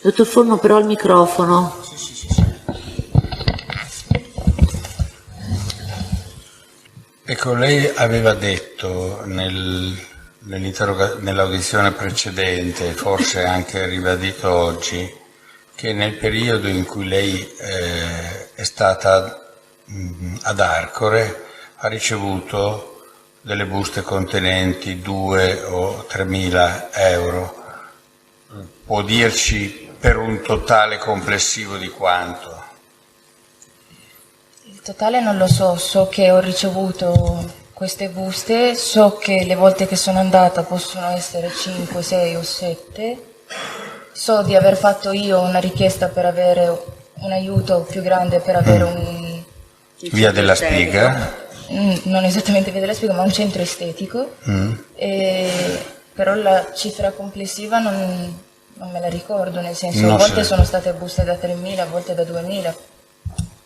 Dottor Forno, però al microfono. Ecco, lei aveva detto nell'audizione precedente, forse anche ribadito oggi, che nel periodo in cui lei è stata ad Arcore ha ricevuto delle buste contenenti 2 o 3.000 euro. Può dirci per un totale complessivo di quanto? Il totale non lo so, so che ho ricevuto queste buste, so che le volte che sono andata possono essere 5, 6 o 7, so di aver fatto io una richiesta per avere un aiuto più grande, per avere un... Via della Spiga? Non esattamente Via della Spiga, ma un centro estetico, però la cifra complessiva non me la ricordo, nel senso, a volte sono state buste da 3.000, a volte da 2.000.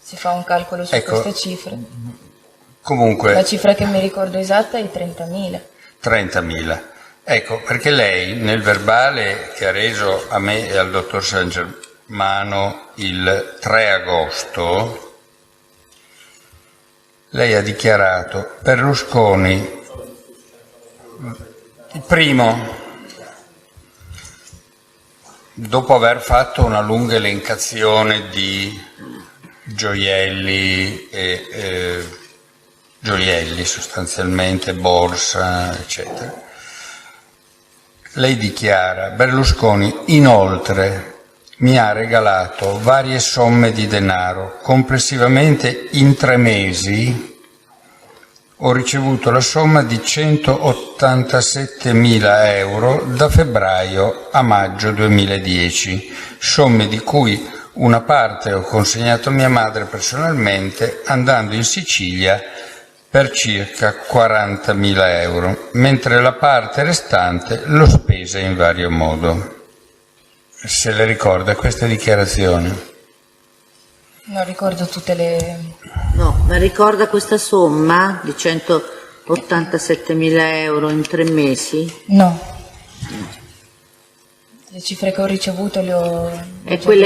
Si fa un calcolo su queste cifre. Comunque, la cifra che mi ricordo esatta è 30.000. 30.000. Ecco, perché lei nel verbale che ha reso a me e al dottor San Germano il 3 agosto, lei ha dichiarato: Berlusconi, il primo, dopo aver fatto una lunga elencazione di gioielli gioielli sostanzialmente, borsa, eccetera, lei dichiara: Berlusconi inoltre mi ha regalato varie somme di denaro, complessivamente in 3 mesi ho ricevuto la somma di 187.000 euro da febbraio a maggio 2010, somme di cui una parte ho consegnato a mia madre personalmente andando in Sicilia per circa 40.000 euro, mentre la parte restante l'ho spesa in vario modo. Se le ricorda questa dichiarazione? Non ricordo tutte le... No, ma ricorda questa somma di 187.000 euro in 3 mesi? No. Le cifre che ho ricevuto le ho...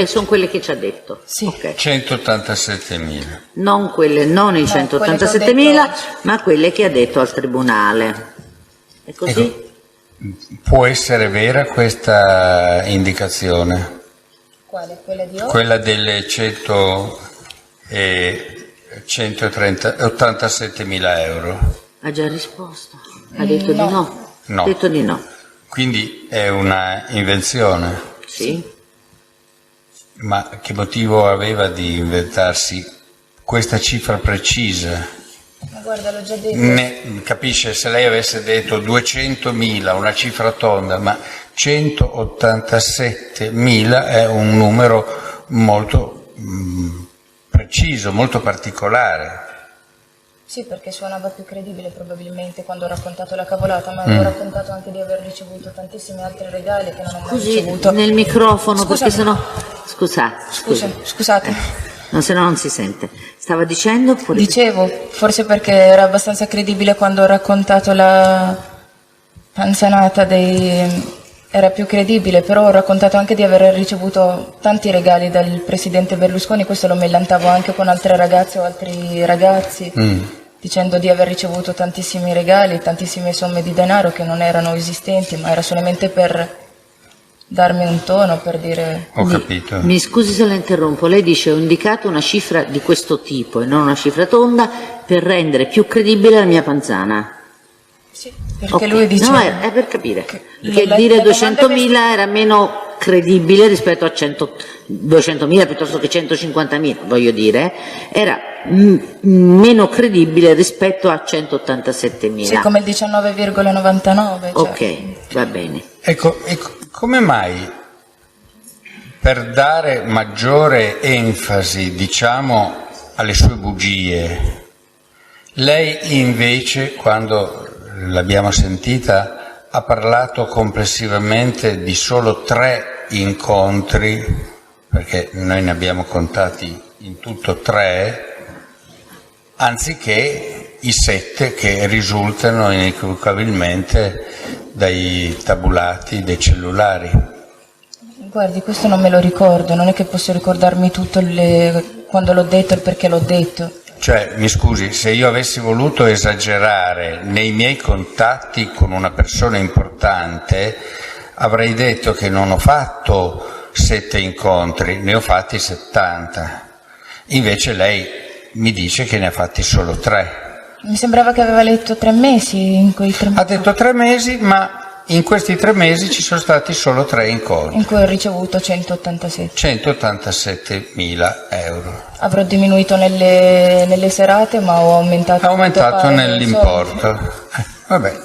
sono quelle che ci ha detto? Sì. Okay. 187.000. Non quelle, non i 187.000, ma quelle che ha detto al Tribunale. È così? Ecco, può essere vera questa indicazione? Quale? Quella di oggi? Quella delle 187.000 euro. Ha già risposto. Ha detto di no. No. Ha detto di no. Quindi è una invenzione? Sì. Ma che motivo aveva di inventarsi questa cifra precisa? Ma guarda, l'ho già detto. Capisce, se lei avesse detto 200.000, una cifra tonda, ma 187.000 è un numero molto preciso, molto particolare. Sì, perché suonava più credibile probabilmente quando ho raccontato la cavolata, ma avevo raccontato anche di aver ricevuto tantissimi altri regali che non ho mai ricevuto. Nel microfono, Scusami. perché sennò... Scusate. No, se no non si sente. Stava dicendo? Dicevo, forse perché era abbastanza credibile quando ho raccontato la panzanata era più credibile, però ho raccontato anche di aver ricevuto tanti regali dal presidente Berlusconi, questo lo millantavo anche con altre ragazze o altri ragazzi, dicendo di aver ricevuto tantissimi regali, tantissime somme di denaro che non erano esistenti, ma era solamente per darmi un tono, per dire... Ho capito. Mi scusi se la interrompo, lei dice: ho indicato una cifra di questo tipo e non una cifra tonda per rendere più credibile la mia panzana. Sì, perché lui dice... No, è per capire, perché dire 200.000 era meno credibile rispetto a 200.000 piuttosto che 150.000, voglio dire, era meno credibile rispetto a 187.000. Sì, come il 19,99. Cioè. Ok, va bene. Ecco, come mai, per dare maggiore enfasi, diciamo, alle sue bugie, lei invece, quando l'abbiamo sentita, ha parlato complessivamente di solo 3 incontri, perché noi ne abbiamo contati in tutto 3, anziché i 7 che risultano inequivocabilmente dai tabulati dei cellulari. Guardi, questo non me lo ricordo, non è che posso ricordarmi tutto quando l'ho detto e il perché l'ho detto. Cioè, mi scusi, se io avessi voluto esagerare nei miei contatti con una persona importante, avrei detto che non ho fatto 7 incontri, ne ho fatti 70. Invece lei mi dice che ne ha fatti solo 3. Mi sembrava che aveva letto 3 mesi in quei 3 mesi. Ha detto 3 mesi, ma in questi 3 mesi ci sono stati solo 3 incontri. In cui ho ricevuto 187. 187.000 euro. Avrò diminuito nelle serate, ma ho aumentato. Ha aumentato totale nell'importo. Vabbè.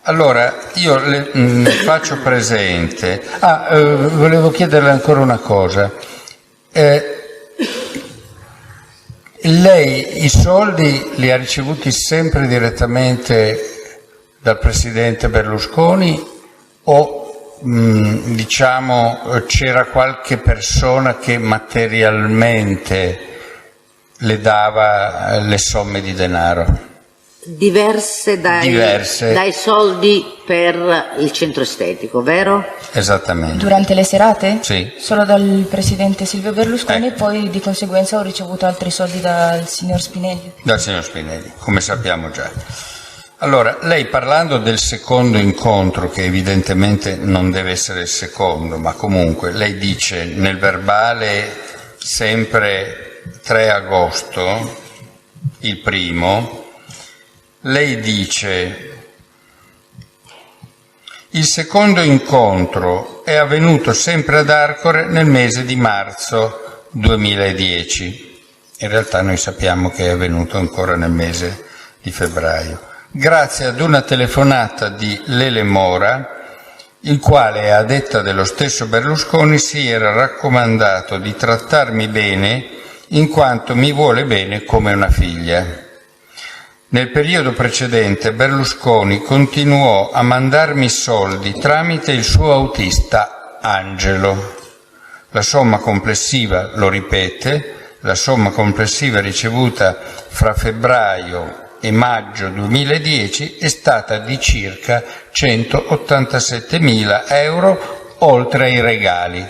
Allora, io le faccio presente. Volevo chiederle ancora una cosa. Lei i soldi li ha ricevuti sempre direttamente dal presidente Berlusconi o diciamo c'era qualche persona che materialmente le dava le somme di denaro? Diverse dai soldi per il centro estetico, vero? Esattamente. Durante le serate? Sì. Solo dal presidente Silvio Berlusconi Ecco. e poi di conseguenza ho ricevuto altri soldi dal signor Spinelli. Dal signor Spinelli, come sappiamo già. Allora, lei parlando del secondo incontro, che evidentemente non deve essere il secondo, ma comunque lei dice nel verbale sempre 3 agosto, il primo, lei dice il secondo incontro è avvenuto sempre ad Arcore nel mese di marzo 2010. In realtà noi sappiamo che è avvenuto ancora nel mese di febbraio. Grazie ad una telefonata di Lele Mora, il quale, a detta dello stesso Berlusconi, si era raccomandato di trattarmi bene in quanto mi vuole bene come una figlia. Nel periodo precedente Berlusconi continuò a mandarmi soldi tramite il suo autista Angelo. La somma complessiva, lo ripete, la somma complessiva ricevuta fra febbraio e maggio 2010 è stata di circa 187.000 euro, oltre ai regali.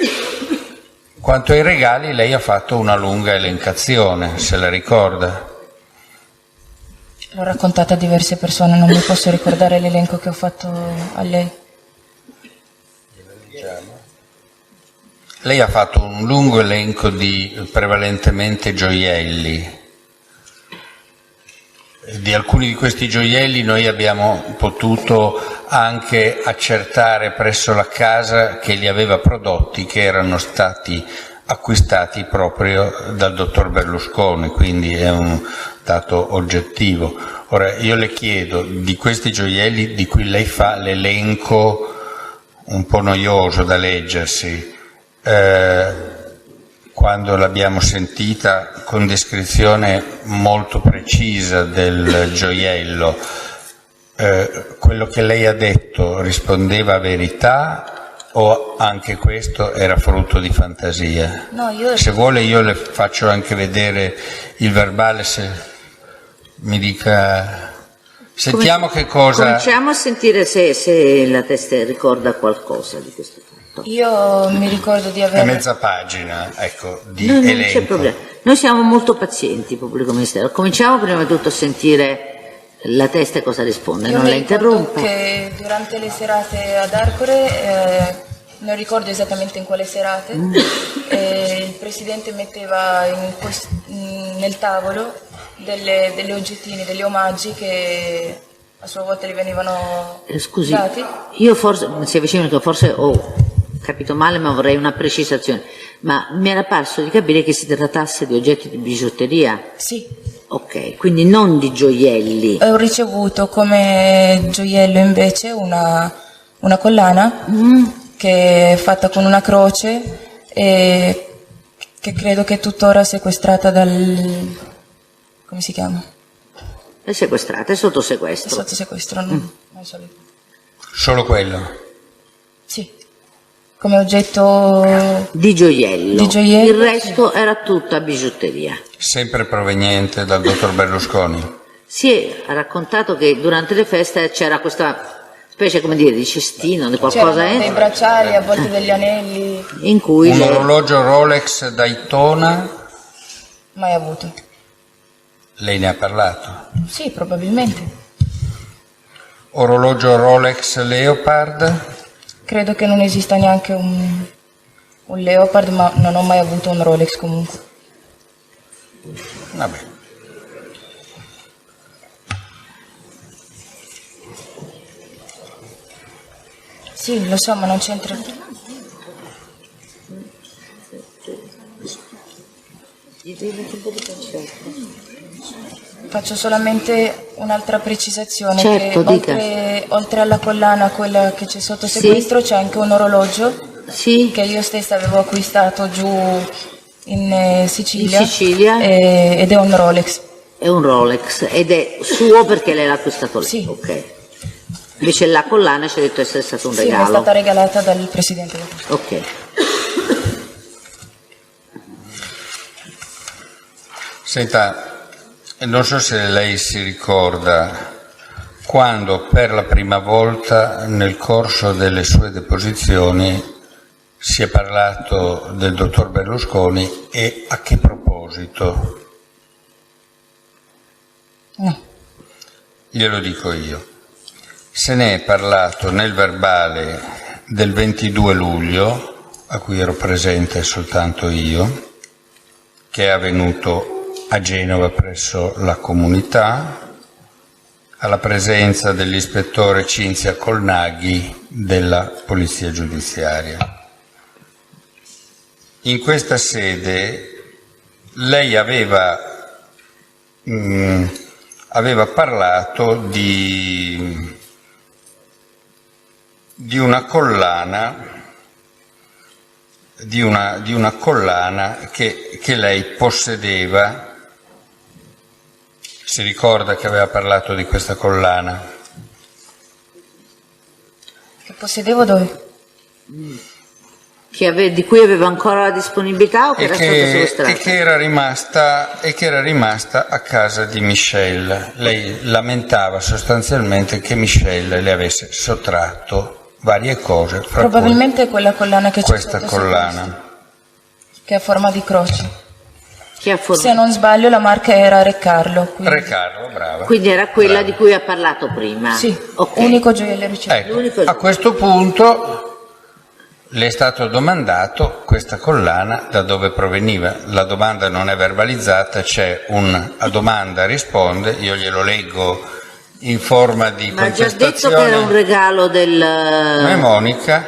Quanto ai regali lei ha fatto una lunga elencazione, se la ricorda? L'ho raccontata a diverse persone, non mi posso ricordare l'elenco che ho fatto a lei. Lei ha fatto un lungo elenco di prevalentemente gioielli. Di alcuni di questi gioielli noi abbiamo potuto anche accertare presso la casa che li aveva prodotti, che erano stati acquistati proprio dal dottor Berlusconi, quindi è un dato oggettivo. Ora io le chiedo, di questi gioielli di cui lei fa l'elenco un po' noioso da leggersi, quando l'abbiamo sentita con descrizione molto precisa del gioiello, quello che lei ha detto rispondeva a verità o anche questo era frutto di fantasia? No, Se vuole io le faccio anche vedere il verbale, se mi dica. Sentiamo che cosa. Cominciamo a sentire se la testa ricorda qualcosa di questo fatto. Io mi ricordo di È aver. mezza pagina, ecco, di Non elenco. c'è problema. Noi siamo molto pazienti, pubblico ministero. Cominciamo prima di tutto a sentire la testa cosa risponde, Io non mi la ricordo interrompo. che durante le serate ad Arcore, non ricordo esattamente in quale serate, il presidente metteva nel tavolo delle oggettini, degli omaggi che a sua volta gli venivano Scusi, dati. io forse, si avvicina che forse ho capito male, ma vorrei una precisazione. Ma mi era parso di capire che si trattasse di oggetti di bigiotteria. Sì, Ok, quindi non di gioielli. ho ricevuto come gioiello invece una collana che è fatta con una croce e che credo che è tuttora sequestrata come si chiama? È sequestrata, è sotto È sequestro. sotto sequestro, non so. Solo quello. Sì, come oggetto Di gioiello. Di gioiello, Il resto era tutta bigiotteria. Sempre proveniente dal dottor Berlusconi. Si è raccontato che durante le feste c'era questa specie, come dire, di cestino, di qualcosa C'erano dei bracciali, a volte degli anelli, in cui Un orologio Rolex Daytona, mai avuto. lei ne ha parlato. Sì, probabilmente. Orologio Rolex Leopard, Credo che non esista neanche un Leopard, ma non ho mai avuto un Rolex comunque. vabbè. Sì, lo so, ma non c'entra. Faccio solamente un'altra precisazione, Certo, che dica. oltre alla collana, quella che c'è sotto sequestro, c'è anche un orologio sì, che io stessa avevo acquistato giù in Sicilia, In Sicilia? ed è un Rolex. è un Rolex ed è suo perché lei l'ha acquistato lei. Sì. Ok. Invece la collana ci ha detto essere stato un Sì, mi è regalo. stata regalata dal presidente del Consiglio. Ok. Senta, non so se lei si ricorda quando per la prima volta nel corso delle sue deposizioni si è parlato del dottor Berlusconi e a che proposito. No. Glielo dico io. Se ne è parlato nel verbale del 22 luglio, a cui ero presente soltanto io, che è avvenuto a Genova presso la comunità, alla presenza dell'ispettore Cinzia Colnaghi della Polizia Giudiziaria. In questa sede lei aveva parlato di una collana, di una collana che lei possedeva. Si ricorda che aveva parlato di questa collana? Che possedevo dove? Di cui aveva ancora la disponibilità o che era stata sequestrata? E che era rimasta a casa di Michelle. Lei lamentava sostanzialmente che Michelle le avesse sottratto varie cose, fra Probabilmente quella collana che cui c'è questa sotto collana. che è a forma di croce. Che ha formato. Se non sbaglio la marca era Re Carlo. Quindi. Re Carlo, brava. Quindi era quella Brava. di cui ha parlato prima. Sì, Ok. unico gioiello ricevuto. Ecco, L'unico- a questo punto le è stato domandato questa collana da dove proveniva. La domanda non è verbalizzata, c'è a domanda risponde, io glielo leggo in forma di Ma ha già detto contestazione. che era un regalo del... Come Monica,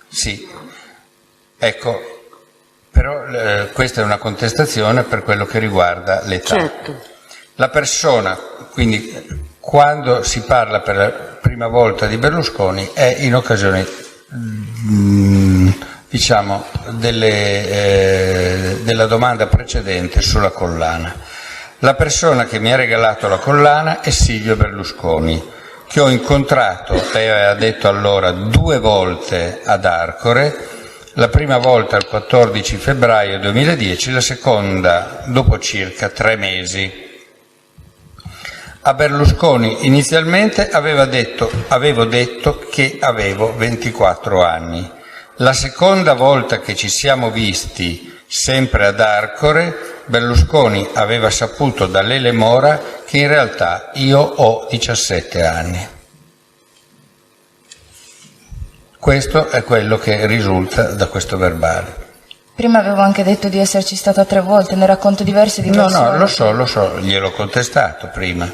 sì, ecco, però questa è una contestazione per quello che riguarda l'età. Certo. La persona, quindi quando si parla per la prima volta di Berlusconi è in occasione, diciamo, della domanda precedente sulla collana. La persona che mi ha regalato la collana è Silvio Berlusconi, che ho incontrato, lei aveva detto allora, 2 volte ad Arcore, la prima volta il 14 febbraio 2010, la seconda dopo circa 3 mesi. A Berlusconi inizialmente avevo detto che avevo 24 anni. La seconda volta che ci siamo visti, sempre ad Arcore, Berlusconi aveva saputo da Lele Mora che in realtà io ho 17 anni. Questo è quello che risulta da questo verbale. Prima avevo anche detto di esserci stata 3 volte, ne racconto diverse di No, persone. lo so, gliel'ho contestato prima.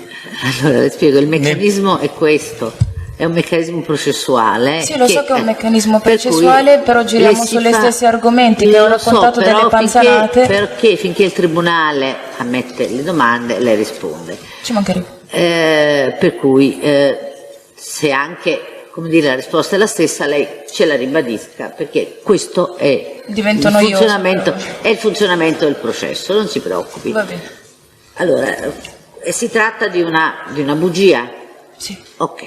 Allora, le spiego, il meccanismo è questo, è un meccanismo processuale. Sì, lo so che è un meccanismo per cui processuale, però giriamo le si sulle fa- stessi argomenti, che ho Lo so, raccontato però delle panzanate. Perché finché il tribunale ammette le domande, lei risponde. Ci mancherebbe. Per cui, se anche, come dire, la risposta è la stessa, lei ce la ribadisca, perché questo è Divento il noioso, funzionamento, però. è il funzionamento del processo, non si preoccupi. Va bene. Allora, si tratta di una bugia? Sì. Ok.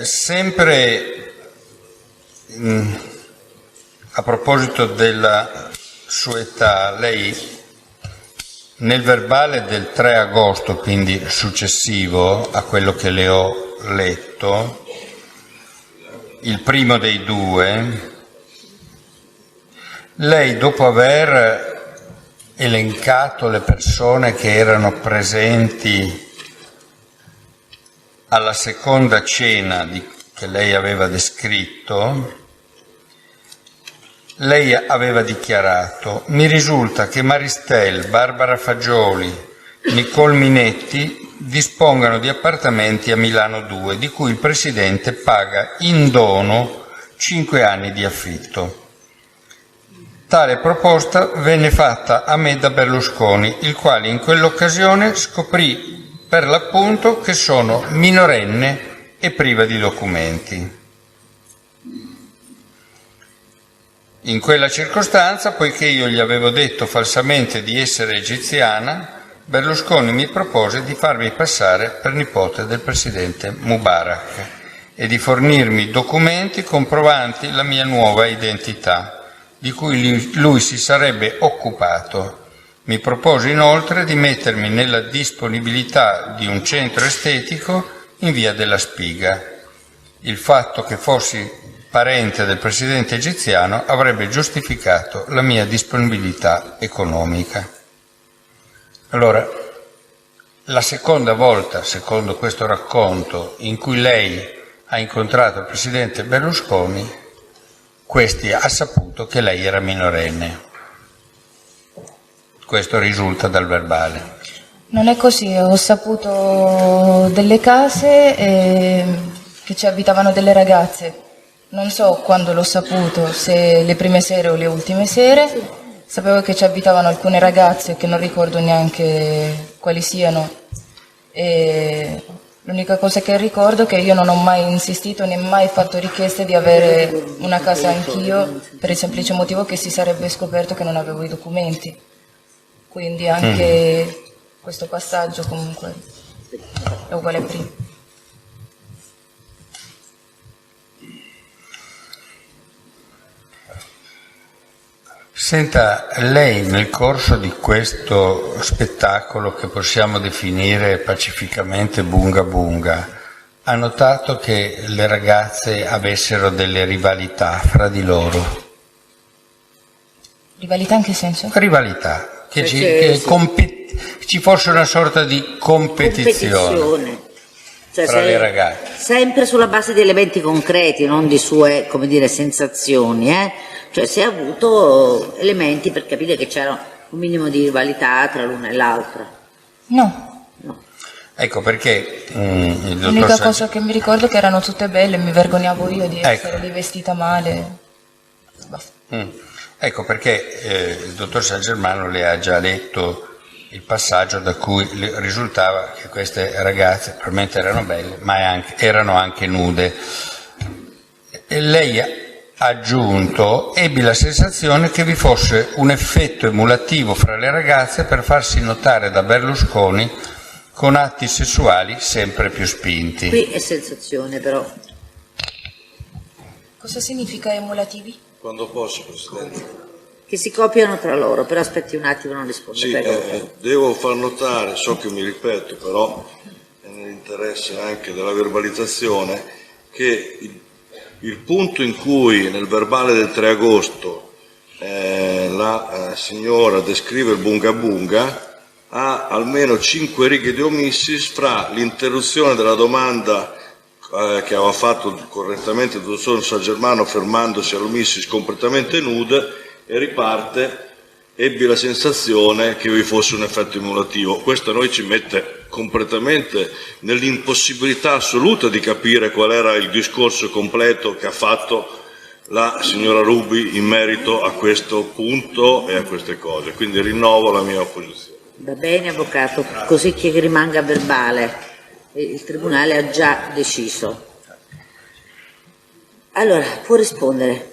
Sempre a proposito della sua età, lei nel verbale del 3 agosto, quindi successivo a quello che le ho letto, il primo dei due, lei, dopo aver elencato le persone che erano presenti alla seconda cena che lei aveva descritto, lei aveva dichiarato: mi risulta che Maristel, Barbara Fagioli, Nicole Minetti dispongano di appartamenti a Milano 2, di cui il presidente paga in dono 5 anni di affitto. Tale proposta venne fatta a me da Berlusconi, il quale in quell'occasione scoprì per l'appunto che sono minorenne e priva di documenti. In quella circostanza, poiché io gli avevo detto falsamente di essere egiziana, Berlusconi mi propose di farmi passare per nipote del presidente Mubarak e di fornirmi documenti comprovanti la mia nuova identità, di cui lui si sarebbe occupato. Mi propose inoltre di mettermi nella disponibilità di un centro estetico in via della Spiga. Il fatto che fossi parente del presidente egiziano avrebbe giustificato la mia disponibilità economica. Allora, la seconda volta, secondo questo racconto, in cui lei ha incontrato il presidente Berlusconi, questi ha saputo che lei era minorenne. Questo risulta dal verbale. Non è così, ho saputo delle case che ci abitavano delle ragazze. Non so quando l'ho saputo, se le prime sere o le ultime sere. Sapevo che ci abitavano alcune ragazze che non ricordo neanche quali siano. E l'unica cosa che ricordo è che io non ho mai insistito né mai fatto richieste di avere una casa anch'io, per il semplice motivo che si sarebbe scoperto che non avevo i documenti. Quindi anche questo passaggio comunque è uguale a prima. Senta, lei nel corso di questo spettacolo che possiamo definire pacificamente bunga bunga, ha notato che le ragazze avessero delle rivalità fra di loro? Rivalità in che senso? Rivalità, che Perché ci fosse una sorta di competizione Cioè, tra le ragazze. sempre sulla base di elementi concreti, non di sue, come dire, sensazioni, Cioè si è avuto elementi per capire che c'era un minimo di rivalità tra l'una e l'altra. No. Ecco perché il dottor L'unica cosa che mi ricordo è che erano tutte belle, mi vergognavo io di essere Ecco. lì vestita male. Basta. Ecco perché il dottor San Germano le ha già letto il passaggio da cui risultava che queste ragazze probabilmente erano belle, ma erano anche nude. E lei ha aggiunto: ebbi la sensazione che vi fosse un effetto emulativo fra le ragazze per farsi notare da Berlusconi con atti sessuali sempre più spinti. Qui è sensazione però. Cosa significa emulativi? Quando posso, Presidente. Che si copiano tra loro, però aspetti un attimo, non rispondo. Sì, prego. devo far notare, so che mi ripeto, però è nell'interesse anche della verbalizzazione, che il punto in cui nel verbale del 3 agosto la signora descrive il bunga bunga ha almeno 5 righe di omissis fra l'interruzione della domanda che aveva fatto correttamente il dottor San Germano fermandosi all'omissis completamente nude e riparte: ebbi la sensazione che vi fosse un effetto emulativo. Questo a noi ci mette completamente nell'impossibilità assoluta di capire qual era il discorso completo che ha fatto la signora Ruby in merito a questo punto e a queste cose. Quindi rinnovo la mia opposizione. Va bene, avvocato, così che rimanga verbale. Il Tribunale ha già deciso. Allora, può rispondere.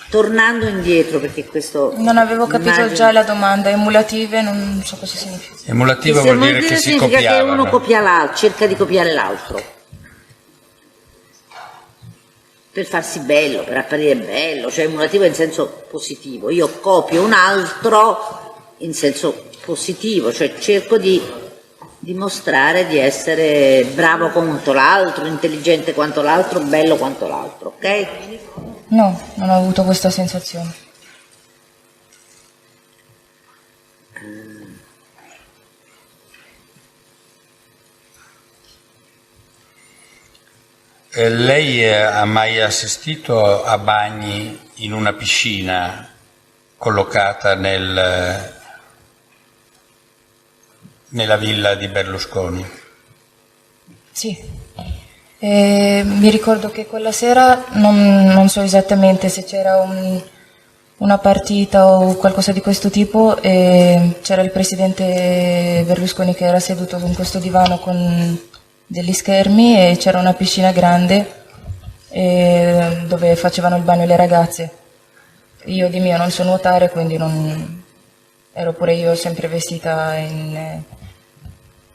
Tornando indietro, perché questo... Non avevo capito immagino- già la domanda, emulative non so cosa significa. Emulativa vuol dire che si significa che uno copiavano. copia l'altro, cerca di copiare l'altro. per farsi bello, per apparire bello, cioè emulativo in senso positivo. Io copio un altro in senso positivo, cioè cerco di dimostrare di essere bravo quanto l'altro, intelligente quanto l'altro, bello quanto l'altro, ok? No, non ho avuto questa sensazione. Lei ha mai assistito a bagni in una piscina collocata nella villa di Berlusconi? Sì. Mi ricordo che quella sera, non so esattamente se c'era una partita o qualcosa di questo tipo, e c'era il presidente Berlusconi che era seduto su questo divano con degli schermi e c'era una piscina grande dove facevano il bagno le ragazze. Io di mio non so nuotare, quindi ero pure io sempre vestita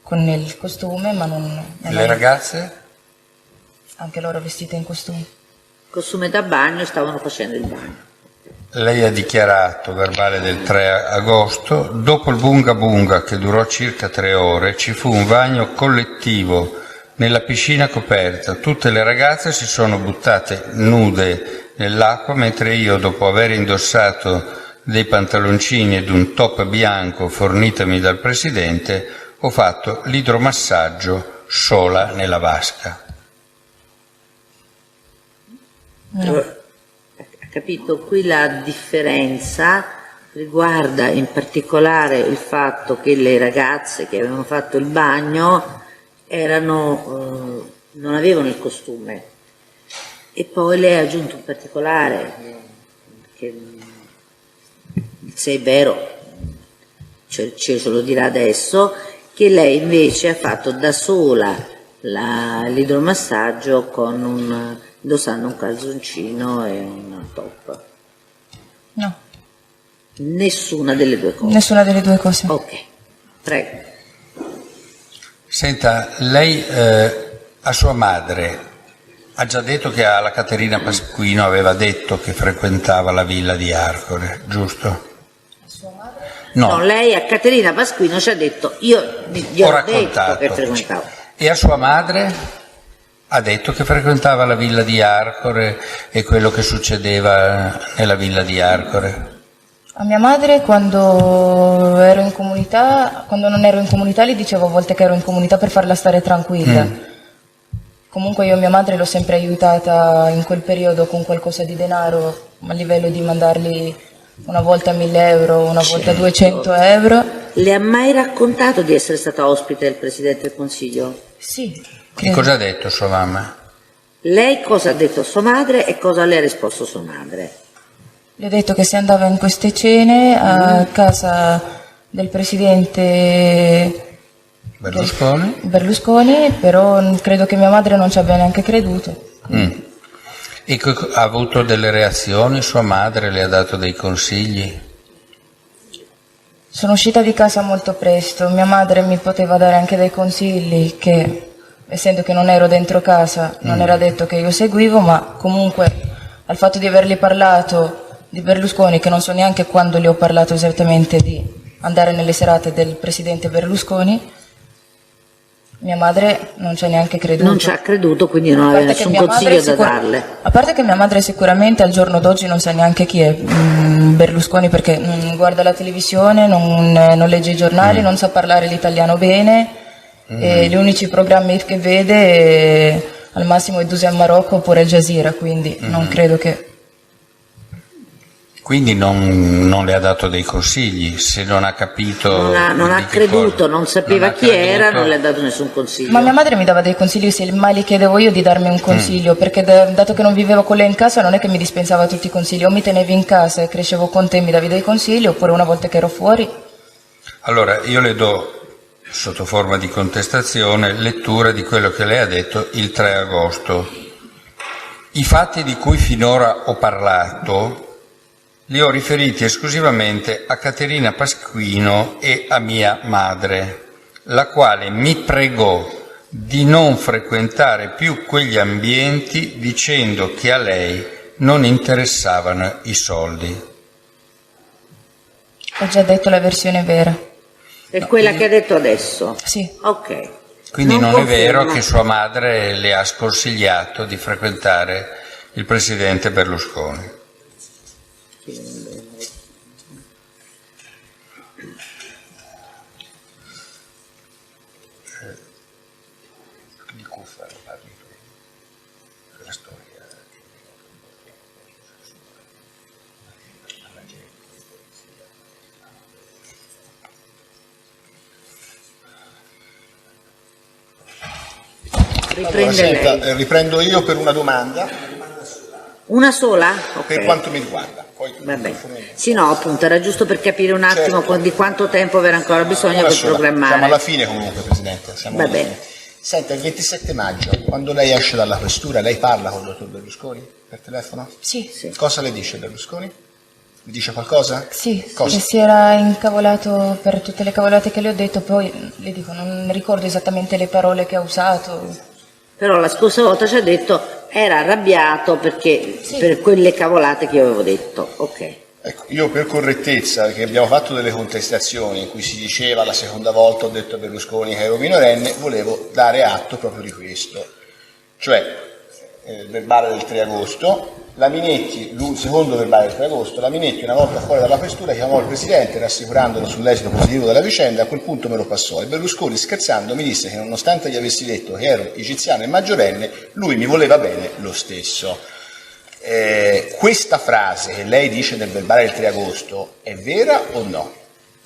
con il costume, ma non Le ragazze? anche loro vestite in costume. Costume da bagno, stavano facendo il bagno. Lei ha dichiarato, verbale del 3 agosto, dopo il bunga bunga che durò circa 3 ore, ci fu un bagno collettivo nella piscina coperta. Tutte le ragazze si sono buttate nude nell'acqua, mentre io, dopo aver indossato dei pantaloncini ed un top bianco fornitami dal presidente, ho fatto l'idromassaggio sola nella vasca. Ha capito? Qui la differenza riguarda in particolare il fatto che le ragazze che avevano fatto il bagno non avevano il costume, e poi lei ha aggiunto un particolare che, se è vero, ce lo dirà adesso, che lei invece ha fatto da sola l'idromassaggio indossando un calzoncino e un top. No, Nessuna delle due cose. nessuna delle due cose. Ok, prego. Senta, lei a sua madre ha già detto che alla Caterina Pasquino aveva detto che frequentava la villa di Arcore, giusto? No, lei a Caterina Pasquino ci ha detto, io gli Ho ho detto raccontato. che frequentavo. E a sua madre ha detto che frequentava la villa di Arcore e quello che succedeva nella villa di Arcore. A mia madre quando ero in comunità, quando non ero in comunità, gli dicevo a volte che ero in comunità per farla stare tranquilla. Comunque io mia madre l'ho sempre aiutata in quel periodo con qualcosa di denaro, a livello di mandargli una volta 1.000 euro, una volta 200 euro. Le ha mai raccontato di essere stata ospite del Presidente del Consiglio? Sì. E credo. cosa ha detto sua mamma? Lei cosa ha detto a sua madre e cosa le ha risposto sua madre? Le ho detto che se andava in queste cene a casa del presidente Berlusconi, però credo che mia madre non ci abbia neanche creduto. E ha avuto delle reazioni? Sua madre le ha dato dei consigli? Sono uscita di casa molto presto, mia madre mi poteva dare anche dei consigli che, essendo che non ero dentro casa, non era detto che io seguivo, ma comunque al fatto di avergli parlato di Berlusconi, che non so neanche quando gli ho parlato esattamente di andare nelle serate del presidente Berlusconi, mia madre non ci ha neanche creduto. Non ci ha creduto, quindi non aveva nessun consiglio da darle. A parte che mia madre sicuramente al giorno d'oggi non sa neanche chi è Berlusconi, perché non guarda la televisione, non legge i giornali, non sa parlare l'italiano bene, e gli unici programmi che vede al massimo è Dusem Marocco oppure Al Jazeera, quindi non credo che... Quindi non le ha dato dei consigli, se non ha capito... Non ha di che creduto, cosa. non sapeva Non ha chi era, creduto. non le ha dato nessun consiglio. Ma mia madre mi dava dei consigli, se mai li chiedevo io di darmi un consiglio, perché dato che non vivevo con lei in casa non è che mi dispensava tutti i consigli, o mi tenevi in casa e crescevo con te e mi davi dei consigli, oppure una volta che ero fuori. Allora, io le do, sotto forma di contestazione, lettura di quello che lei ha detto il 3 agosto. I fatti di cui finora ho parlato li ho riferiti esclusivamente a Caterina Pasquino e a mia madre, la quale mi pregò di non frequentare più quegli ambienti dicendo che a lei non interessavano i soldi. Ho già detto la versione vera. È quella che ha detto adesso? Sì. Ok. Quindi non è vero confermo. che sua madre le ha sconsigliato di frequentare il presidente Berlusconi. Di cuffia parli tu, la storia. Allora, senta, riprendo io per una domanda, Una sola? Ok. per quanto mi riguarda. Poi Vabbè. Sì, no, appunto, era giusto per capire un attimo Certo. di quanto tempo avrà ancora bisogno Una per sola. programmare. Siamo alla fine comunque, Presidente. Siamo Va alla bene. fine. Senta, il 27 maggio, quando lei esce dalla questura, lei parla con il dottor Berlusconi per telefono? Sì. Sì. Cosa le dice Berlusconi? Mi dice qualcosa? Sì, Cosa? che si era incavolato per tutte le cavolate che le ho detto, poi le dico, non ricordo esattamente le parole che ha usato. Però la scorsa volta ci ha detto era arrabbiato perché Sì. per quelle cavolate che io avevo detto. Ok. Ecco, io per correttezza, che abbiamo fatto delle contestazioni in cui si diceva la seconda volta ho detto a Berlusconi che ero minorenne, volevo dare atto proprio di questo. Cioè, il verbale del 3 agosto, la Minetti, il secondo verbale del 3 agosto, la Minetti una volta fuori dalla questura chiamò il Presidente rassicurandolo sull'esito positivo della vicenda, a quel punto me lo passò e Berlusconi scherzando mi disse che nonostante gli avessi detto che ero egiziano e maggiorenne, lui mi voleva bene lo stesso. Questa frase che lei dice nel verbale del 3 agosto è vera o no?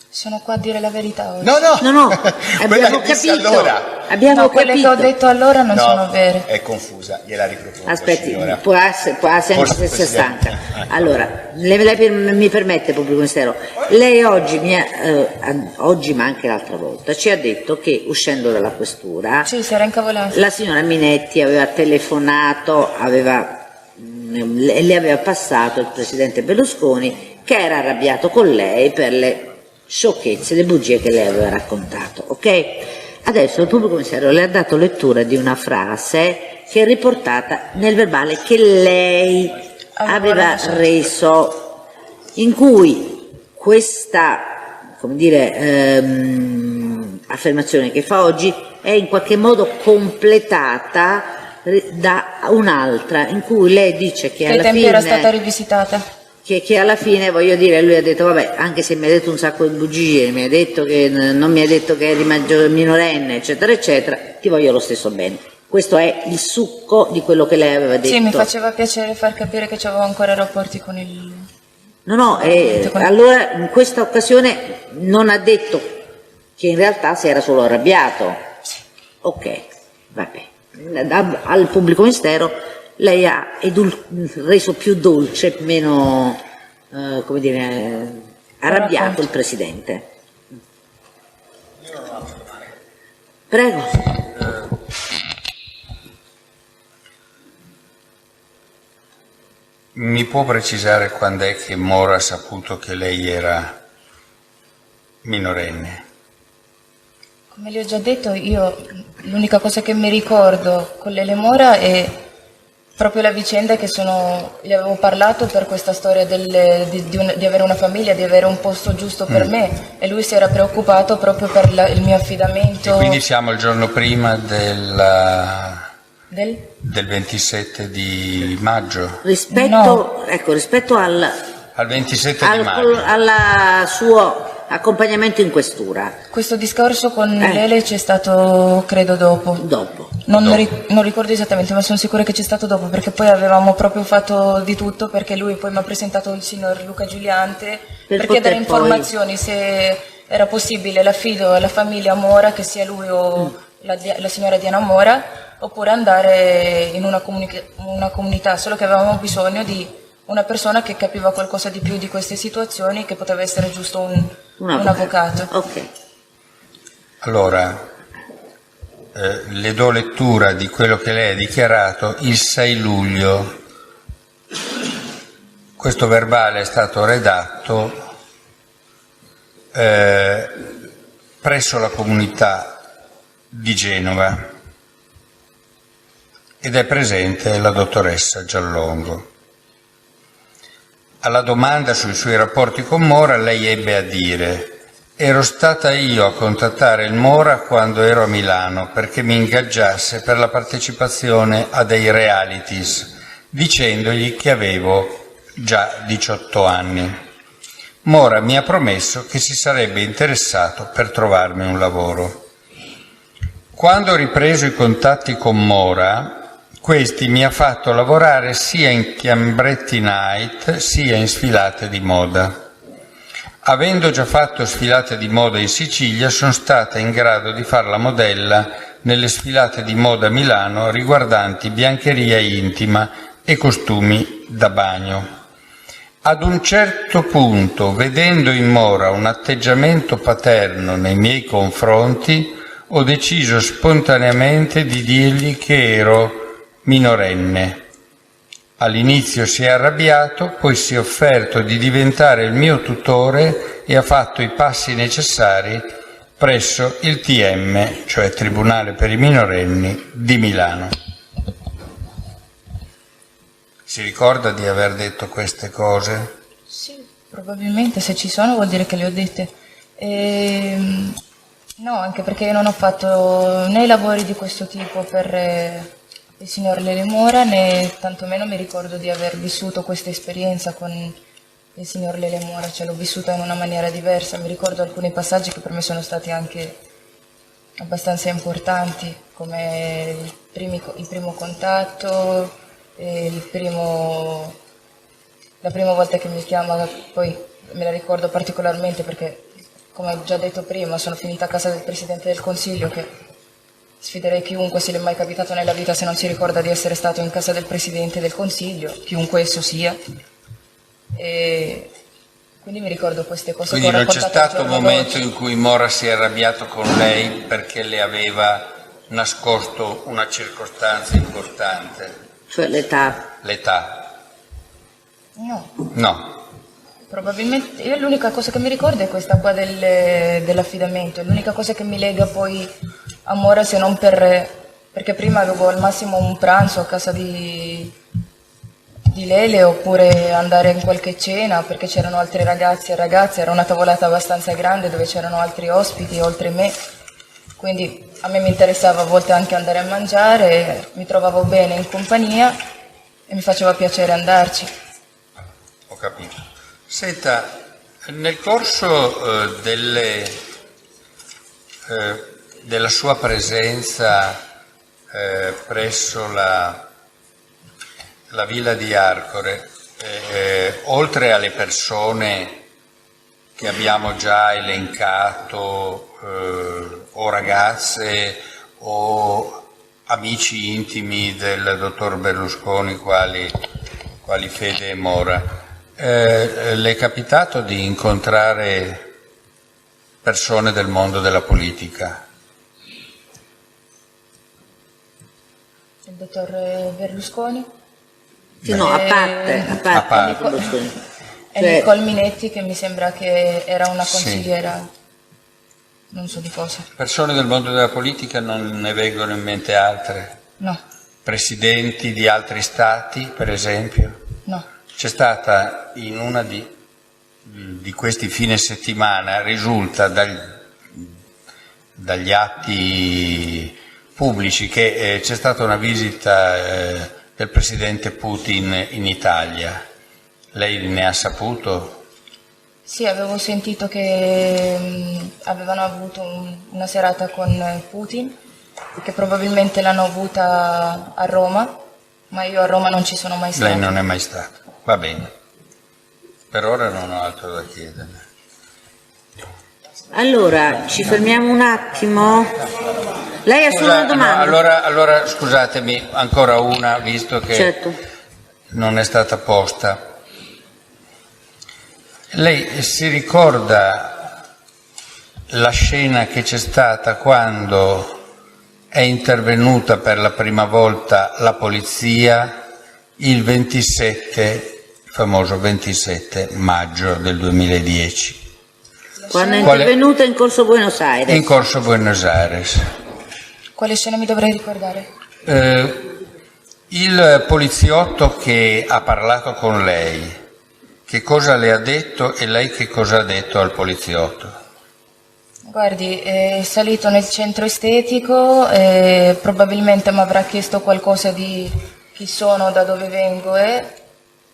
Sono qua a dire la verità oggi. No, No, no, quella abbiamo che disse capito. allora. Abbiamo No, quelle che ho capito. detto allora non No, sono vere. è confusa, gliela ripropongo. Aspetti, signora. può essere anche Forse, se si Presidente. stanca. Allora, lei mi permette, pubblico ministero, lei oggi, oggi ma anche l'altra volta, ci ha detto che uscendo dalla questura Sì, si era incavolato. la signora Minetti aveva telefonato, le aveva passato il presidente Berlusconi che era arrabbiato con lei per le sciocchezze, le bugie che lei aveva raccontato, ok? Adesso il pubblico ministero le ha dato lettura di una frase che è riportata nel verbale che lei aveva reso, in cui questa, come dire, affermazione che fa oggi è in qualche modo completata da un'altra, in cui lei dice che Che ai alla tempi fine era stata rivisitata. che alla fine, voglio dire, lui ha detto vabbè, anche se mi ha detto un sacco di bugie, mi ha detto che non mi ha detto che eri minorenne, eccetera eccetera, ti voglio lo stesso bene. Questo è il succo di quello che lei aveva detto. Sì, mi faceva piacere far capire che avevo ancora rapporti con il... No, allora in questa occasione non ha detto che in realtà si era solo arrabbiato. Ok, vabbè. Al pubblico ministero lei ha reso più dolce, meno, come dire, arrabbiato il Presidente. Prego. Mi può precisare quando è che Moro ha saputo che lei era minorenne? Come le ho già detto, io l'unica cosa che mi ricordo con Lele Mora è proprio la vicenda che gli avevo parlato per questa storia di avere una famiglia, di avere un posto giusto per me, e lui si era preoccupato proprio per il mio affidamento. E quindi siamo il giorno prima del 27 di maggio. Rispetto al 27 di maggio. al suo accompagnamento in questura. Questo discorso con Lele c'è stato, credo, dopo. Non ricordo esattamente, ma sono sicura che c'è stato dopo, perché poi avevamo proprio fatto di tutto, perché lui poi mi ha presentato il signor Luca Giuliante per chiedere informazioni se era possibile l'affido alla famiglia Mora, che sia lui o la signora Diana Mora, oppure andare in una comunità, solo che avevamo bisogno di una persona che capiva qualcosa di più di queste situazioni, che poteva essere giusto un avvocato. Ok. Allora, le do lettura di quello che lei ha dichiarato il 6 luglio. Questo verbale è stato redatto presso la comunità di Genova. ed è presente la dottoressa Giallongo. Alla domanda sui suoi rapporti con Mora, lei ebbe a dire: ero stata io a contattare il Mora quando ero a Milano perché mi ingaggiasse per la partecipazione a dei realities, dicendogli che avevo già 18 anni. Mora mi ha promesso che si sarebbe interessato per trovarmi un lavoro. Quando ho ripreso i contatti con Mora, questi mi ha fatto lavorare sia in Chiambretti Night sia in sfilate di moda. Avendo già fatto sfilate di moda in Sicilia, sono stata in grado di far la modella nelle sfilate di moda a Milano riguardanti biancheria intima e costumi da bagno. Ad un certo punto, vedendo in Mora un atteggiamento paterno nei miei confronti, ho deciso spontaneamente di dirgli che ero minorenne. All'inizio si è arrabbiato, poi si è offerto di diventare il mio tutore e ha fatto i passi necessari presso il TM, cioè Tribunale per i minorenni di Milano. Si ricorda di aver detto queste cose? Sì, probabilmente se ci sono vuol dire che le ho dette. No, anche perché io non ho fatto né lavori di questo tipo per il signor Lele Mora, né tantomeno mi ricordo di aver vissuto questa esperienza con il signor Lele Mora, cioè l'ho vissuta in una maniera diversa. Mi ricordo alcuni passaggi che per me sono stati anche abbastanza importanti, come il primo contatto, la prima volta che mi chiama, poi me la ricordo particolarmente perché, come ho già detto prima, sono finita a casa del Presidente del Consiglio, che sfiderei chiunque se le è mai capitato nella vita se non si ricorda di essere stato in casa del Presidente del Consiglio, chiunque esso sia. E quindi mi ricordo queste cose. Quindi non c'è stato un momento in cui Mora si è arrabbiato con lei perché le aveva nascosto una circostanza importante? Cioè l'età. L'età? No. No. Probabilmente, io l'unica cosa che mi ricordo è questa qua dell'affidamento, è l'unica cosa che mi lega poi a Mora, se non perché prima avevo al massimo un pranzo a casa di Lele, oppure andare in qualche cena perché c'erano altri ragazzi e ragazze, era una tavolata abbastanza grande dove c'erano altri ospiti oltre me, quindi a me mi interessava a volte anche andare a mangiare, mi trovavo bene in compagnia e mi faceva piacere andarci. Ho capito. Senta, nel corso della sua presenza presso la villa di Arcore, oltre alle persone che abbiamo già elencato, o ragazze o amici intimi del dottor Berlusconi quali Fede e Mora, le è capitato di incontrare persone del mondo della politica? Il dottor Berlusconi? Sì, no, a parte. Berlusconi. E Cioè, Nicole Minetti, che mi sembra che era una Sì. consigliera, non so di cosa. Persone del mondo della politica non ne vengono in mente altre? No, Presidenti di altri stati, per esempio? no. C'è stata in una di questi fine settimana, risulta dagli atti pubblici, che c'è stata una visita del presidente Putin in Italia. Lei ne ha saputo? Sì, avevo sentito che avevano avuto una serata con Putin, che probabilmente l'hanno avuta a Roma, ma io a Roma non ci sono mai stata. Lei non è mai stata. Va bene. Per ora non ho altro da chiedere. allora, ci fermiamo un attimo. Lei ha solo una domanda? Allora, scusatemi, ancora una, visto che Certo. non è stata posta. Lei si ricorda la scena che c'è stata quando è intervenuta per la prima volta la polizia il 27, il famoso 27 maggio del 2010, Quando è Quale- intervenuta in Corso Buenos Aires. in Corso Buenos Aires. Quale scena mi dovrei ricordare? Il poliziotto che ha parlato con lei, che cosa le ha detto e lei che cosa ha detto al poliziotto? Guardi, è salito nel centro estetico e probabilmente mi avrà chiesto qualcosa di chi sono, da dove vengo,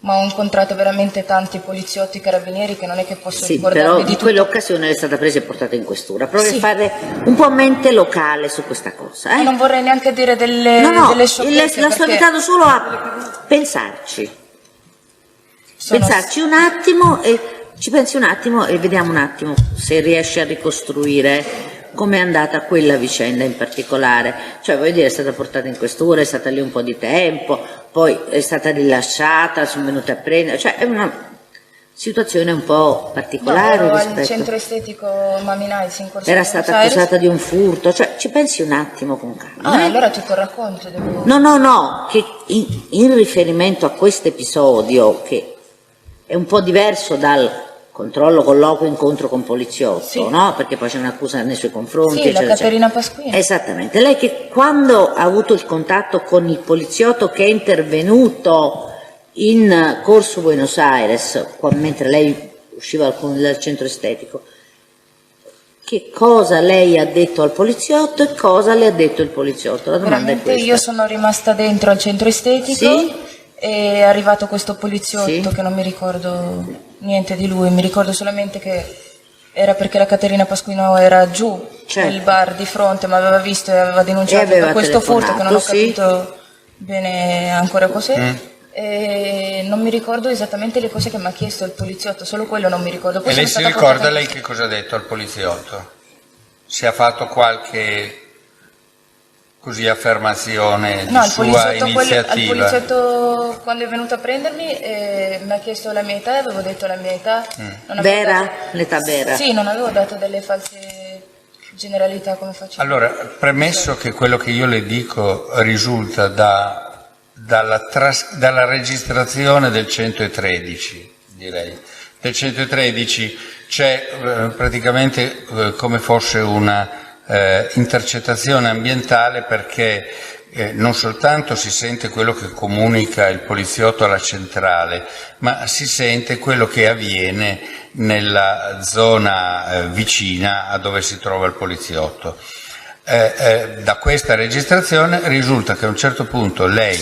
ma ho incontrato veramente tanti poliziotti, carabinieri che non è che posso Sì, ricordarmi però di in tutto. quell'occasione è stata presa e portata in questura. Provi Sì. a fare un po' mente locale su questa cosa. Non vorrei neanche dire delle, No, delle sciocchezze, l'ho perché invitato solo a pensarci. sono- Pensarci un attimo e ci pensi un attimo e vediamo un attimo se riesci a ricostruire come è andata quella vicenda in particolare. Cioè, voglio dire, è stata portata in questura, è stata lì un po' di tempo, poi è stata rilasciata, sono venute a prendere, cioè è una situazione un po' particolare ero al rispetto. centro estetico Mami Nice in Corso Era Buenos stata Aires. accusata di un furto, cioè ci pensi un attimo con calma. Allora tutto il racconto devo... No, che in riferimento a questo episodio, che è un po' diverso dal controllo, colloquio, incontro con poliziotto, Sì. no? Perché poi c'è un'accusa nei suoi confronti. Sì, la eccetera, Caterina eccetera. Pasquini. Esattamente. Lei che quando ha avuto il contatto con il poliziotto che è intervenuto in Corso Buenos Aires, mentre lei usciva dal centro estetico, che cosa lei ha detto al poliziotto e cosa le ha detto il poliziotto? La domanda Veramente è questa. io sono rimasta dentro al centro estetico Sì. e è arrivato questo poliziotto Sì. che non mi ricordo niente di lui, mi ricordo solamente che era perché la Caterina Pasquino era giù Certo. nel bar di fronte, mi aveva visto e aveva denunciato E aveva per questo furto che non ho telefonato, sì. capito bene ancora cos'è. E non mi ricordo esattamente le cose che mi ha chiesto il poliziotto, solo quello non mi ricordo. Poi E lei sono si stata ricorda portata- lei che cosa ha detto al poliziotto? Se ha fatto qualche così affermazione di No, al sua poliziotto, al iniziativa? poliziotto quando è venuto a prendermi mi ha chiesto la mia età, avevo detto la mia età. Non avevo Vera? dato- L'età vera? Sì, non avevo dato delle false generalità come faccio. Allora, premesso che quello che io le dico risulta dalla registrazione del 113, direi. Del 113 c'è praticamente come fosse una intercettazione ambientale, perché non soltanto si sente quello che comunica il poliziotto alla centrale, ma si sente quello che avviene nella zona vicina a dove si trova il poliziotto. Da questa registrazione risulta che a un certo punto lei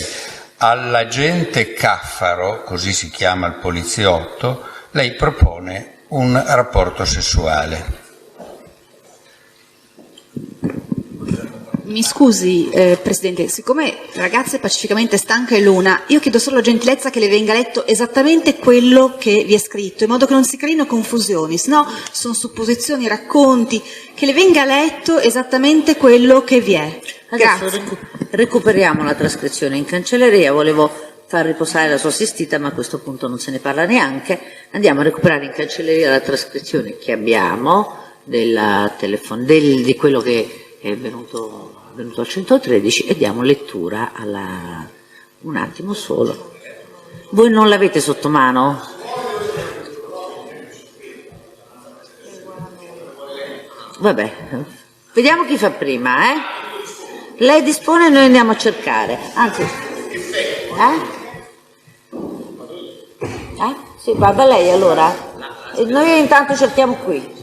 all'agente Caffaro, così si chiama il poliziotto, lei propone un rapporto sessuale. Mi scusi, Presidente, siccome la ragazza è pacificamente stanca e luna, io chiedo solo la gentilezza che le venga letto esattamente quello che vi è scritto, in modo che non si creino confusioni, sennò sono supposizioni, racconti, che le venga letto esattamente quello che vi è. Adesso Grazie. recuperiamo la trascrizione in cancelleria, volevo far riposare la sua assistita, ma a questo punto non se ne parla neanche. Andiamo a recuperare in cancelleria la trascrizione che abbiamo di quello che è venuto al 113 e diamo lettura un attimo solo. Voi non l'avete sotto mano? Vabbè, vediamo chi fa prima, eh? Lei dispone e noi andiamo a cercare. Anzi, Sì, vada lei allora. E noi intanto cerchiamo qui.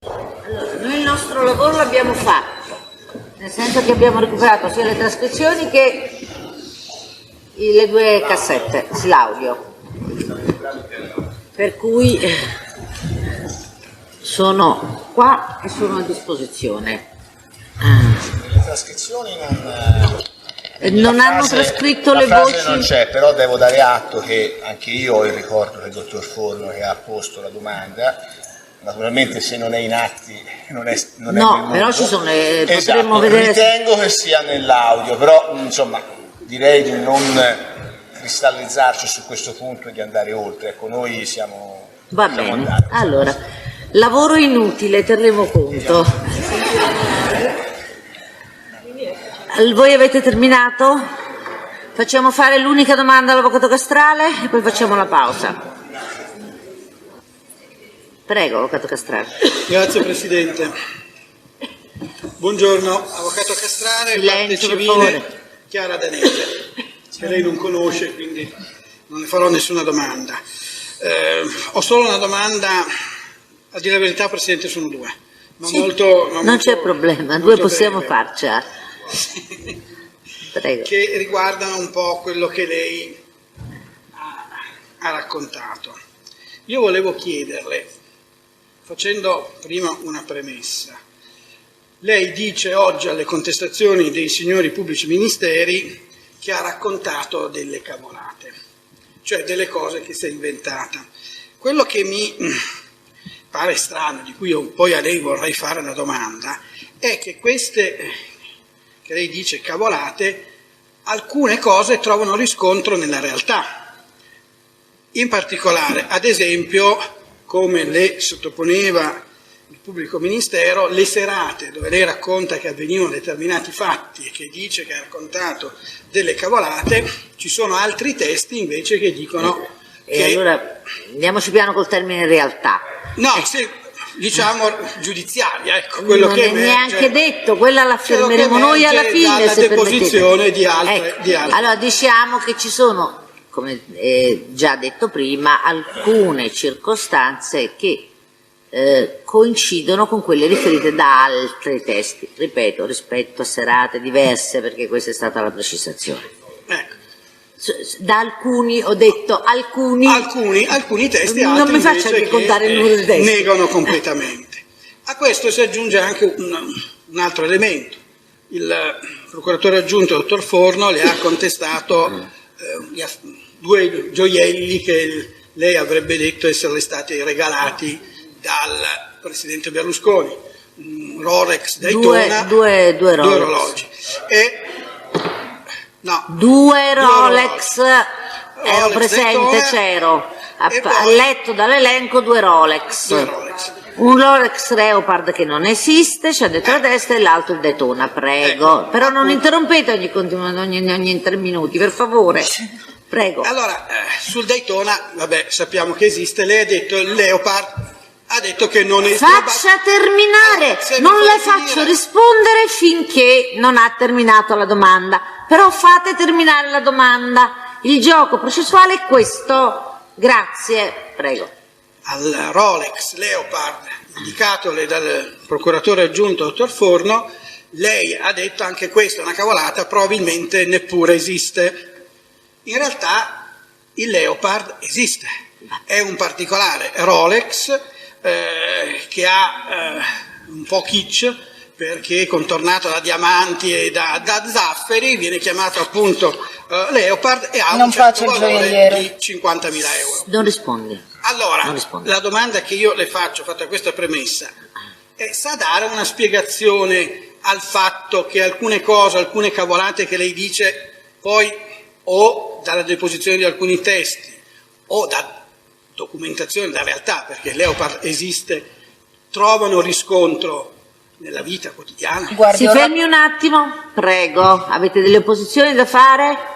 Allora, noi il nostro lavoro l'abbiamo fatto, nel senso che abbiamo recuperato sia le trascrizioni che le due cassette, l'audio. Per cui sono qua e sono a disposizione. Le trascrizioni Non hanno trascritto le la frase voci. non c'è, però devo dare atto che anche io ho il ricordo del dottor Forno che ha posto la domanda. Naturalmente se non è in atti non è No, nel però mondo. ci sono le- Esatto, potremmo vedere- ritengo che sia nell'audio, però insomma direi di non cristallizzarci su questo punto e di andare oltre. Ecco, noi siamo Va siamo bene, andati. allora, lavoro inutile, terremo conto. Voi avete terminato? Facciamo fare l'unica domanda all'avvocato Castrale e poi facciamo la pausa. Prego, avvocato Castrale. Grazie Presidente. Buongiorno, Avvocato Castrale, parte Silenzio, per civile, favore. Chiara Danese, che lei non conosce, quindi non le farò nessuna domanda. Ho solo una domanda, a dire la verità, Presidente, sono due. Ma Sì, molto, ma non molto- c'è problema, molto due possiamo breve. farcela. Prego. Che riguardano un po' quello che lei ha raccontato. Io volevo chiederle, facendo prima una premessa, lei dice oggi alle contestazioni dei signori pubblici ministeri che ha raccontato delle cavolate, cioè delle cose che si è inventata. Quello che mi pare strano, di cui io poi a lei vorrei fare una domanda, è che queste, che lei dice cavolate, alcune cose trovano riscontro nella realtà. In particolare, ad esempio, come le sottoponeva il pubblico ministero, le serate dove lei racconta che avvenivano determinati fatti e che dice che ha raccontato delle cavolate, ci sono altri testi invece che dicono E che... allora andiamoci piano col termine realtà. No, sì, diciamo giudiziaria, ecco, quello Non che è emerge, neanche detto, quella la quello che fermeremo noi alla emerge fine, dalla se deposizione permettete. di altre, Ecco, di altre. allora diciamo che ci sono, come già detto prima, alcune circostanze che coincidono con quelle riferite da altri testi, ripeto, rispetto a serate diverse, perché questa è stata la precisazione. Ecco. Da alcuni, ho detto alcuni Alcuni testi, non altri mi faccia invece anche contare il numero di testi. negano completamente. A questo si aggiunge anche un altro elemento. Il procuratore aggiunto, dottor Forno, le ha contestato due gioielli che lei avrebbe detto essere stati regalati dal presidente Berlusconi, un Rolex Daytona, due due Rolex. orologi. Due Rolex, ero Rolex presente, Daytona, c'ero, e ha poi- letto dall'elenco due Rolex. Due Rolex. Un Rolex Leopard che non esiste, ci ha detto la destra, e l'altro il Daytona, prego. Ecco, Però non appunto. interrompete ogni 3 minuti, per favore. Prego. Allora, sul Daytona, vabbè, sappiamo che esiste, lei ha detto il Leopard, ha detto che non è... Faccia terminare, Se mi non le fai faccio finire. rispondere finché non ha terminato la domanda, però fate terminare la domanda. Il gioco processuale è questo. Grazie, prego. Al Rolex Leopard, indicatole dal procuratore aggiunto dottor Forno, lei ha detto anche questa è una cavolata, probabilmente neppure esiste. In realtà il Leopard esiste, è un particolare Rolex che ha un po' kitsch perché contornato da diamanti e da zafferi, viene chiamato appunto Leopard e ha Non un certo faccio il valore gioielliero. di 50.000 euro. Non rispondi. Allora, Non rispondo. la domanda che io le faccio, fatta questa premessa, è: sa dare una spiegazione al fatto che alcune cose, alcune cavolate che lei dice, poi o dalla deposizione di alcuni testi o da documentazione della realtà, perché Leopard esiste, trovano riscontro nella vita quotidiana? Guardi, Si fermi un attimo, prego. Avete delle opposizioni da fare?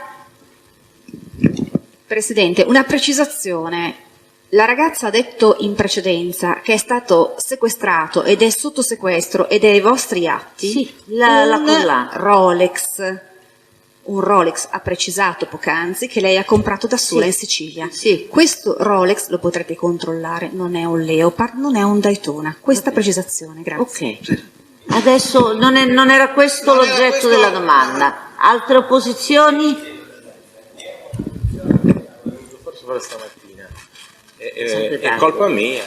Presidente, una precisazione. La ragazza ha detto in precedenza che è stato sequestrato ed è sotto sequestro ed è ai vostri atti Sì, la un collana. Rolex. Un Rolex, ha precisato poc'anzi, che lei ha comprato da sola Sì. in Sicilia. Sì. Questo Rolex lo potrete controllare, non è un Leopard, non è un Daytona. Questa precisazione, grazie. Ok. Adesso non era questo Non era l'oggetto questo- della domanda. Altre opposizioni? Forse stamattina. Sempre È tardi. colpa mia.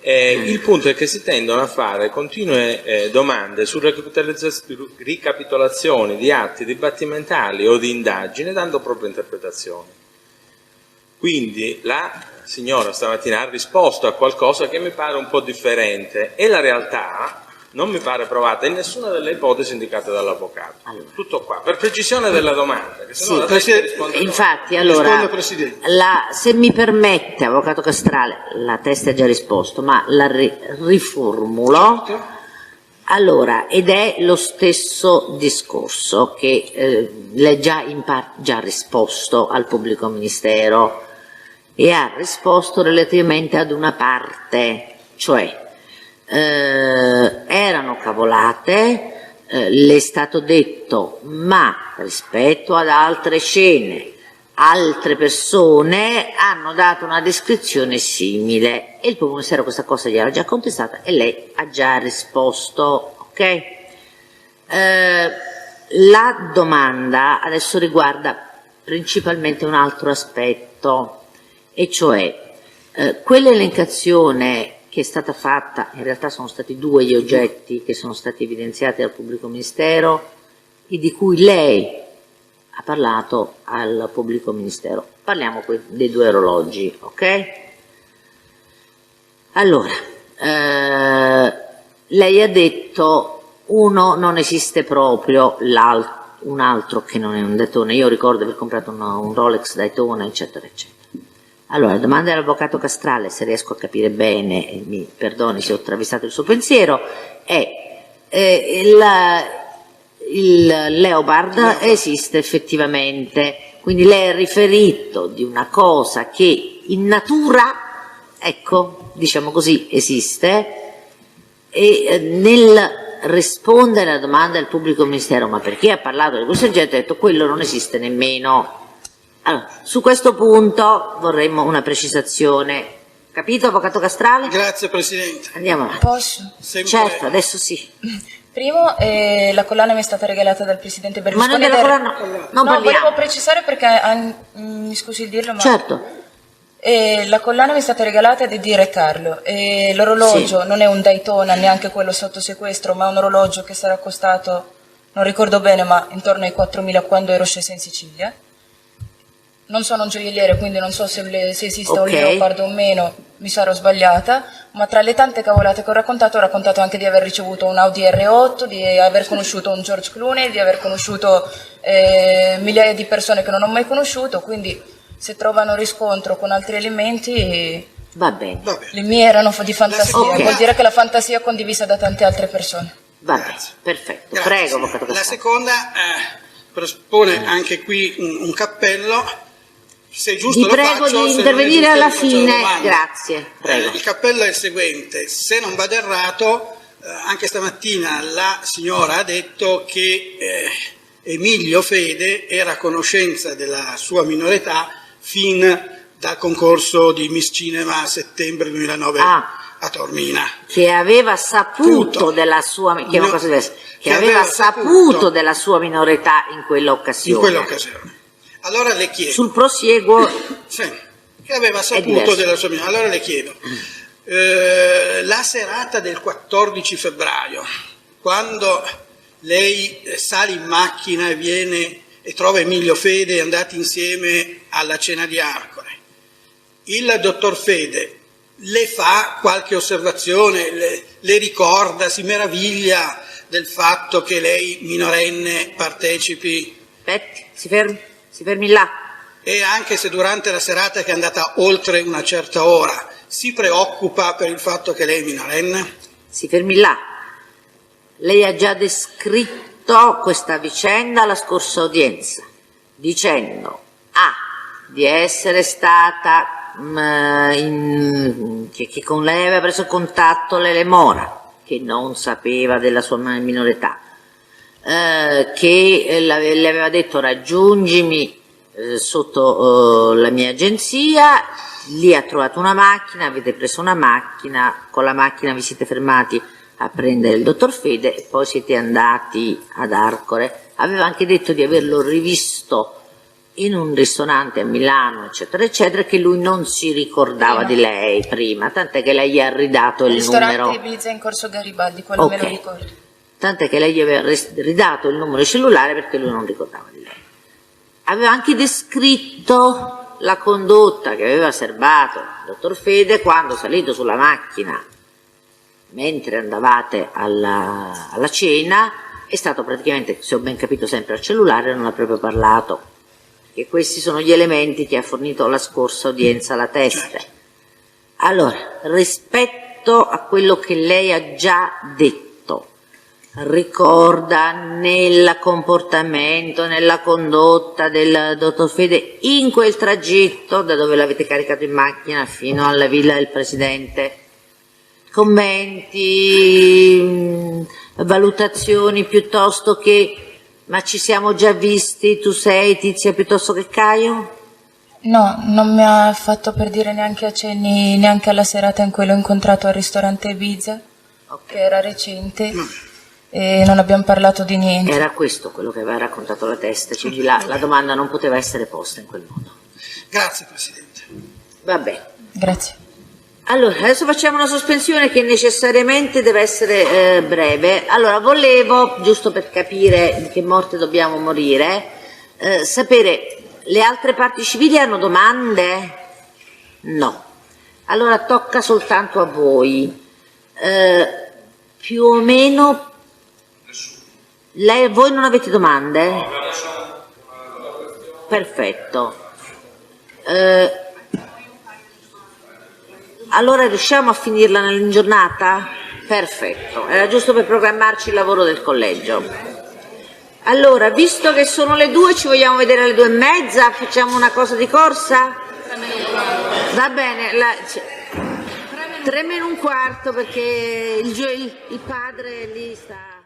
Il punto è che si tendono a fare continue domande su ricapitolazioni di atti dibattimentali o di indagine, dando proprie interpretazioni. Quindi la signora stamattina ha risposto a qualcosa che mi pare un po' differente e la realtà non mi pare provata in nessuna delle ipotesi indicate dall'avvocato. Tutto qua, per precisione della domanda. Che se no Sì, la Presidente, rispondo- Infatti, Risponda, allora, Presidente. se mi permette, Avvocato Castrale, la testa ha già risposto, ma la riformulo. Allora, ed è lo stesso discorso che lei già in parte già risposto al pubblico ministero e ha risposto relativamente ad una parte, cioè erano cavolate, le è stato detto, ma rispetto ad altre scene, altre persone hanno dato una descrizione simile, e il pubblico ministero questa cosa gliel'ha già contestata e lei ha già risposto, ok? La domanda adesso riguarda principalmente un altro aspetto, e cioè quell'elencazione che è stata fatta, in realtà sono stati 2 gli oggetti che sono stati evidenziati dal pubblico ministero e di cui lei ha parlato al pubblico ministero. Parliamo dei 2 orologi, ok? Allora, lei ha detto uno non esiste proprio, un altro che non è un Daytona. Io ricordo di aver comprato un Rolex Daytona, eccetera, eccetera. Allora, la domanda dell'avvocato Castrale, se riesco a capire bene, e mi perdoni se ho travisato il suo pensiero, è il Leopard esiste effettivamente, quindi lei ha riferito di una cosa che in natura, ecco, diciamo così, esiste, e nel rispondere alla domanda del pubblico ministero, ma perché ha parlato di questo oggetto, ha detto quello non esiste nemmeno. Allora, su questo punto vorremmo una precisazione. Capito, avvocato Castrale? Grazie Presidente. Andiamo avanti. Posso? Sempre- Certo, adesso sì. Primo, la collana mi è stata regalata dal Presidente Ma Berlusconi. noi della ed è- collana non No, volevo parliamo. precisare perché, mi scusi di dirlo, ma... Certo, La collana mi è stata regalata ed è di Re Carlo. E l'orologio Sì. non è un Daytona, neanche quello sotto sequestro, ma è un orologio che sarà costato, non ricordo bene, ma intorno ai 4.000 quando ero scesa in Sicilia. Non sono un gioielliere, quindi non so se esiste un Ok. leopardo o meno, mi sarò sbagliata, ma tra le tante cavolate che ho raccontato anche di aver ricevuto un Audi R8, di aver conosciuto un George Clooney, di aver conosciuto migliaia di persone che non ho mai conosciuto, quindi se trovano riscontro con altri elementi, va bene, Va bene. le mie erano di fantasia, seconda- vuol dire che la fantasia è condivisa da tante altre persone. va bene, Grazie. perfetto. Grazie, Prego, signora. avvocato La Castrale. seconda predispone anche qui un cappello. Se è giusto Vi lo prego faccio, se non di è intervenire giusto alla vi faccio la fine, domanda. grazie, prego. Il cappello è il seguente: se non vado errato, anche stamattina la signora ha detto che Emilio Fede era a conoscenza della sua minore età fin dal concorso di Miss Cinema a settembre 2009 a Taormina. Che aveva saputo Tutto. della sua, che è una cosa diversa, che Che aveva aveva saputo saputo della sua minore età in In quell'occasione. quell'occasione. Allora le chiedo. Sul prosieguo, Sì, che aveva saputo diverso. della sua minore. Allora le chiedo, la serata del 14 febbraio, quando lei sale in macchina e viene e trova Emilio Fede andati insieme alla cena di Arcore, il dottor Fede le fa qualche osservazione, le ricorda, si meraviglia del fatto che lei minorenne partecipi, aspetti, si fermi là. e anche se durante la serata che è andata oltre una certa ora si preoccupa per il fatto che lei è minorenne? Si fermi là. Lei ha già descritto questa vicenda alla scorsa udienza, dicendo di essere stata che con lei aveva preso contatto Lele Mora, che non sapeva della sua minore età, che le aveva detto raggiungimi sotto la mia agenzia, lì ha trovato una macchina, avete preso una macchina, con la macchina vi siete fermati a prendere il dottor Fede e poi siete andati ad Arcore. Aveva anche detto di averlo rivisto in un ristorante a Milano, eccetera, eccetera, che lui non si ricordava di lei prima, tant'è che lei gli ha ridato il Ristorante numero. Ibiza in Corso Garibaldi, quello me lo Ok. ricordo. Tant'è che lei gli aveva ridato il numero cellulare perché lui non ricordava di lei. Aveva anche descritto la condotta che aveva serbato il dottor Fede quando, salito sulla macchina mentre andavate alla cena, è stato praticamente, se ho ben capito, sempre al cellulare, non ha proprio parlato. Che questi sono gli elementi che ha fornito la scorsa udienza alla Teste. Allora, rispetto a quello che lei ha già detto, ricorda nel comportamento, nella condotta del dottor Fede in quel tragitto da dove l'avete caricato in macchina fino alla villa del Presidente, commenti, valutazioni piuttosto che ma ci siamo già visti, tu sei Tizia piuttosto che Caio? No, non mi ha fatto per dire neanche accenni, neanche alla serata in cui l'ho incontrato al ristorante Ibiza, che era recente, e non abbiamo parlato di niente. Era questo quello che aveva raccontato la testa, quindi la domanda non poteva essere posta in quel modo. Grazie Presidente. Vabbè. Grazie. Allora, adesso facciamo una sospensione che necessariamente deve essere breve. Allora, volevo, giusto per capire di che morte dobbiamo morire, sapere, le altre parti civili hanno domande? No. Allora tocca soltanto a voi. Più o meno, voi non avete domande? Perfetto. Allora riusciamo a finirla in giornata? Perfetto, era giusto per programmarci il lavoro del collegio. Allora, visto che sono le 2, ci vogliamo vedere alle 2:30? Facciamo una cosa di corsa? Va bene, 3 meno un quarto perché il padre lì sta...